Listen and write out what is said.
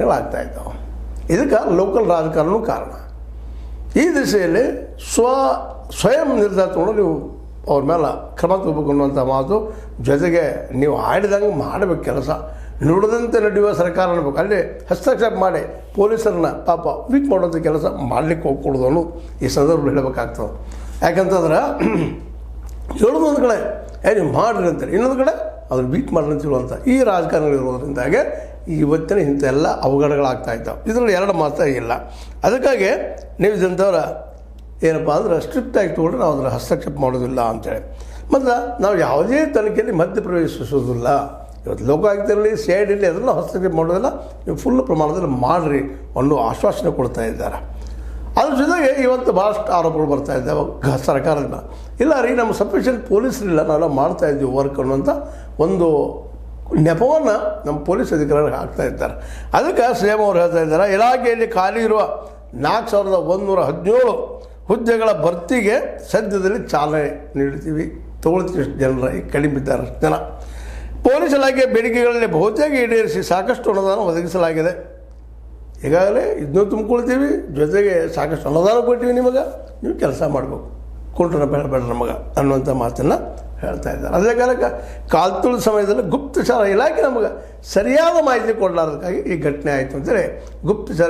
ಘಟನೆಗಳಾಗ್ತಾಯಿದ್ದಾವೆ. ಇದಕ್ಕೆ ಲೋಕಲ್ ರಾಜಕಾರಣವೂ ಕಾರಣ. ಈ ದಿಶೆಯಲ್ಲಿ ಸ್ವಯಂ ನಿರ್ಧಾರ ತೊಗೊಂಡು ನೀವು ಅವ್ರ ಮೇಲೆ ಕ್ರಮ ತಗೋಬೇಕು ಅನ್ನುವಂಥ ಮಾತು. ಜೊತೆಗೆ ನೀವು ಆಡಿದಂಗೆ ಮಾಡಬೇಕು ಕೆಲಸ, ನುಡಿದಂತೆ ನಡೆಯುವ ಸರ್ಕಾರ ಅನ್ನಬೇಕು. ಅಲ್ಲಿ ಹಸ್ತಕ್ಷೇಪ ಮಾಡಿ ಪೊಲೀಸರನ್ನ ಪಾಪ ವೀಕ್ ಮಾಡುವಂಥ ಕೆಲಸ ಮಾಡಲಿಕ್ಕೆ ಹೋಗ್ಕೊಡೋದು ಅನ್ನೋದು ಈ ಸಂದರ್ಭದಲ್ಲಿ ಹೇಳಬೇಕಾಗ್ತದೆ. ಯಾಕಂತಂದ್ರೆ ಹೇಳೋದೊಂದು ಕಡೆ ನೀವು ಮಾಡಿರಿ ಅಂತೇಳಿ, ಇನ್ನೊಂದು ಕಡೆ ಅದನ್ನು ವೀಕ್ ಮಾಡ್ರಿ ಅಂತ ಹೇಳುವಂಥ ಈ ರಾಜಕಾರಣಗಳಿರೋದ್ರಿಂದಾಗೆ ಇವತ್ತಿನ ಇಂಥೆಲ್ಲ ಅವಘಡಗಳಾಗ್ತಾಯಿದ್ದಾವೆ. ಇದರಲ್ಲಿ ಎರಡು ಮಾತ್ರ ಇಲ್ಲ. ಅದಕ್ಕಾಗಿ ನೀವು ಇದಂಥವ್ರ ಏನಪ್ಪ ಅಂದ್ರೆ ಸ್ಟ್ರಿಕ್ಟಾಗಿ ತೊಗೊಂಡ್ರೆ ನಾವು ಅದನ್ನು ಹಸ್ತಕ್ಷೇಪ ಮಾಡೋದಿಲ್ಲ ಅಂಥೇಳಿ. ಮತ್ತು ನಾವು ಯಾವುದೇ ತನಿಖೆಯಲ್ಲಿ ಮಧ್ಯಪ್ರವೇಶಿಸೋದಿಲ್ಲ. ಇವತ್ತು ಲೋಕಾಯುಕ್ತರಲ್ಲಿ CID ಯಲ್ಲಿ ಅದನ್ನು ಹಸ್ತಕ್ಷೇಪ ಮಾಡೋದಿಲ್ಲ, ನೀವು ಫುಲ್ ಪ್ರಮಾಣದಲ್ಲಿ ಮಾಡಿರಿ ಅನ್ನೋ ಆಶ್ವಾಸನೆ ಕೊಡ್ತಾ ಇದ್ದಾರೆ. ಅದ್ರ ಜೊತೆಗೆ ಇವತ್ತು ಭಾಳಷ್ಟು ಆರೋಪಗಳು ಬರ್ತಾ ಇದ್ದಾವೆ ಸರ್ಕಾರದ. ಇಲ್ಲ ರೀ, ನಮ್ಮ ಸಫಿಷಿಯೆಂಟ್ ಪೊಲೀಸರಿಲ್ಲ, ನಾವೆಲ್ಲ ಮಾಡ್ತಾಯಿದ್ದೀವಿ ವರ್ಕ್ ಅನ್ನುವಂಥ ಒಂದು ನೆಪವನ್ನು ನಮ್ಮ ಪೊಲೀಸ್ ಅಧಿಕಾರಿಗಳು ಹಾಕ್ತಾ ಇದ್ದಾರೆ. ಅದಕ್ಕೆ CM ಅವರು ಹೇಳ್ತಾ ಇದ್ದಾರೆ, ಇಲಾಖೆಯಲ್ಲಿ ಖಾಲಿ ಇರುವ 4117 ಹುದ್ದೆಗಳ ಭರ್ತಿಗೆ ಸದ್ಯದಲ್ಲಿ ಚಾಲನೆ ನೀಡ್ತೀವಿ. ತೊಗೊಳ್ತೀವಿ ಜನರ ಕಡಿಮೆ ಇದ್ದಾರೆ ಜನ. ಪೊಲೀಸ್ ಇಲಾಖೆ ಬೇಡಿಕೆಗಳಲ್ಲಿ ಬಹುತೇಕ ಈಡೇರಿಸಿ ಸಾಕಷ್ಟು ಅನುದಾನ ಒದಗಿಸಲಾಗಿದೆ. ಈಗಾಗಲೇ ಇದನ್ನೂ ತುಂಬಿಕೊಳ್ತೀವಿ, ಜೊತೆಗೆ ಸಾಕಷ್ಟು ಅನುದಾನ ಕೊಡ್ತೀವಿ, ನಿಮಗೆ ನೀವು ಕೆಲಸ ಮಾಡಬೇಕು, ಕೊಂಡ್ರೆ ಬೇಡ ನಮಗೆ ಅನ್ನುವಂಥ ಮಾತನ್ನು ಹೇಳ್ತಾ ಇದ್ದಾರೆ. ಅದೇ ಕಾಲಕ್ಕೆ ಕಾಲ್ತುಳ ಸಮಯದಲ್ಲಿ ಗುಪ್ತಚರ ಇಲಾಖೆ ನಮಗೆ ಸರಿಯಾದ ಮಾಹಿತಿ ಕೊಡಲಾರ್ದಕ್ಕಾಗಿ ಈ ಘಟನೆ ಆಯಿತು ಅಂತೇಳಿ ಗುಪ್ತಚರ